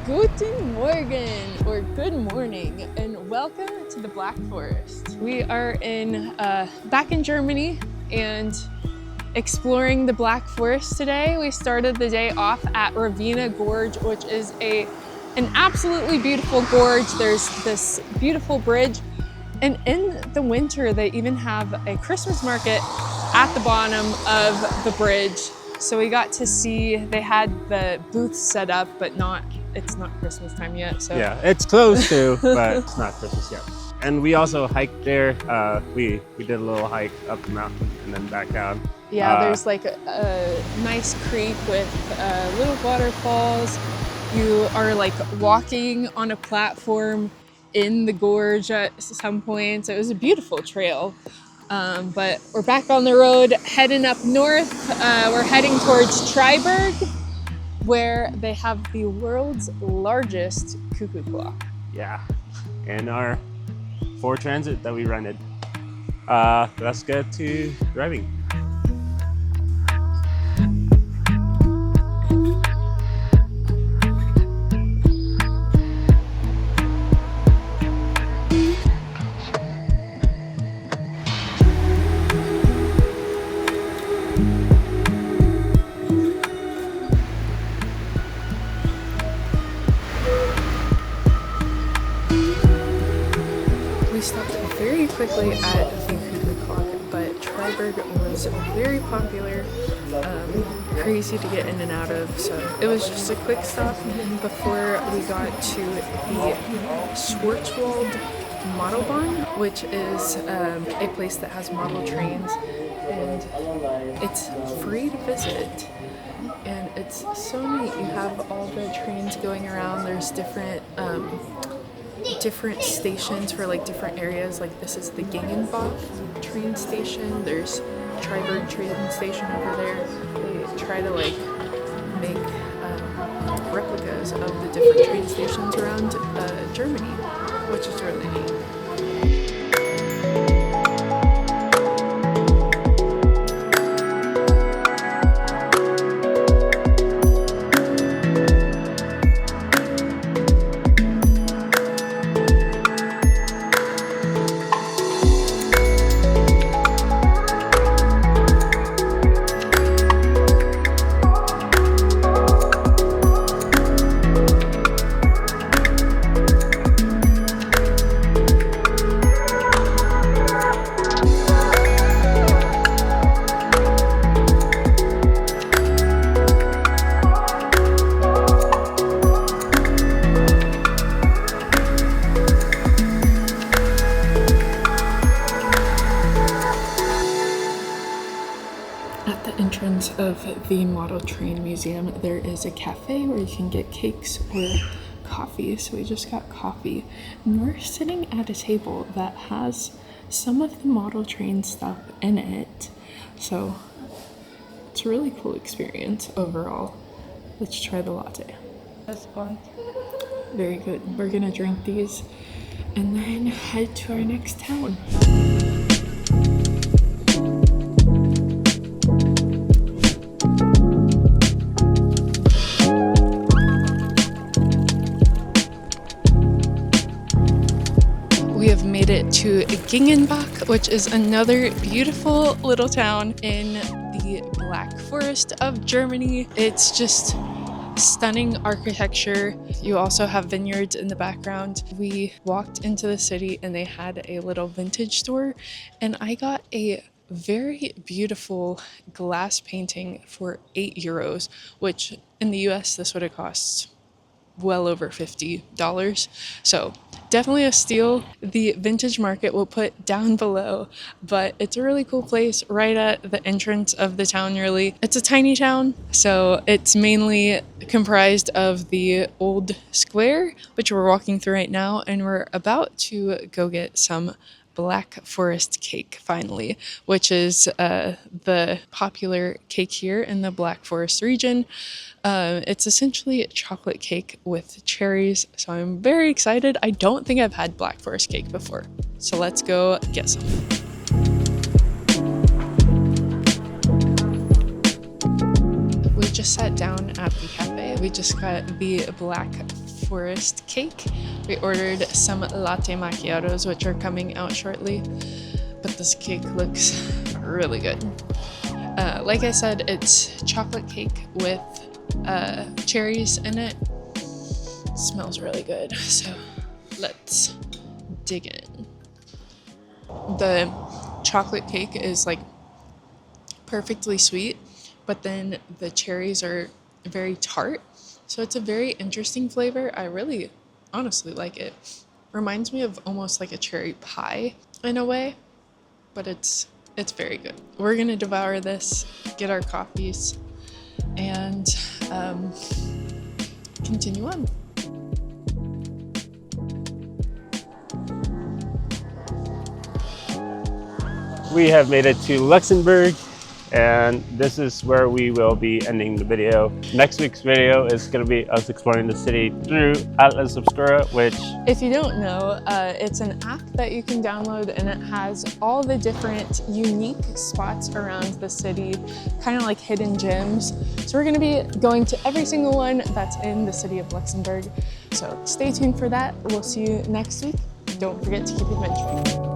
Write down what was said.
Guten Morgen, or good morning, and welcome to the Black Forest. We are back in Germany and exploring the Black Forest today. We started the day off at Ravenna Gorge, which is an absolutely beautiful gorge. There's this beautiful bridge, and in the winter they even have a Christmas market at the bottom of the bridge. So we got to see, they had the booths set up, but it's not Christmas time yet. So yeah, it's close to, but it's not Christmas yet. And we also hiked there. We did a little hike up the mountain and then back down. Yeah, there's like a nice creek with little waterfalls. You are like walking on a platform in the gorge at some point. It was a beautiful trail. But we're back on the road, heading up north. We're heading towards Freiburg, where they have the world's largest cuckoo clock. Yeah, and our Ford Transit that we rented. Let's get to driving. We stopped very quickly at the Cuckoo Clock, but Freiburg was very popular, crazy to get in and out of, so it was just a quick stop before we got to the Schwarzwald Modellbahn, which is a place that has model trains, and it's free to visit. And it's so neat. You have all the trains going around. There's different stations for like different areas. Like this is the Gengenbach train station. There's Freiburg train station over there. They try to like make replicas of the different train stations around Germany, which is really neat. At the entrance of the Model Train Museum, there is a cafe where you can get cakes or coffee. So we just got coffee, and we're sitting at a table that has some of the model train stuff in it. So it's a really cool experience overall. Let's try the latte. That's fun. Very good. We're gonna drink these and then head to our next town. We have made it to Gengenbach, which is another beautiful little town in the Black Forest of Germany. It's just stunning architecture. You also have vineyards in the background. We walked into the city and they had a little vintage store, and I got a very beautiful glass painting for €8, which in the US this would have cost well over $50. So definitely a steal. The vintage market we'll put down below, but it's a really cool place right at the entrance of the town, really. It's a tiny town, so it's mainly comprised of the old square, which we're walking through right now, and we're about to go get some Black Forest cake finally, which is the popular cake here in the Black Forest region. It's essentially a chocolate cake with cherries, so I'm very excited. I don't think I've had Black Forest cake before, so let's go get some. We just sat down at the cafe. We just got the Black Forest cake. We ordered some latte macchiatos, which are coming out shortly, but this cake looks really good. Like I said, it's chocolate cake with cherries in it. Smells really good, so let's dig in. The chocolate cake is like perfectly sweet, but then the cherries are very tart, so it's a very interesting flavor. I really honestly like it. Reminds me of almost like a cherry pie in a way, but it's very good. We're gonna devour this, get our coffees, and continue on. We have made it to Luxembourg, and this is where we will be ending the video. Next week's video is going to be us exploring the city through Atlas Obscura, which, if you don't know, it's an app that you can download, and it has all the different unique spots around the city, kind of like hidden gems. So we're going to be going to every single one that's in the city of Luxembourg. So stay tuned for that. We'll see you next week. Don't forget to keep adventuring.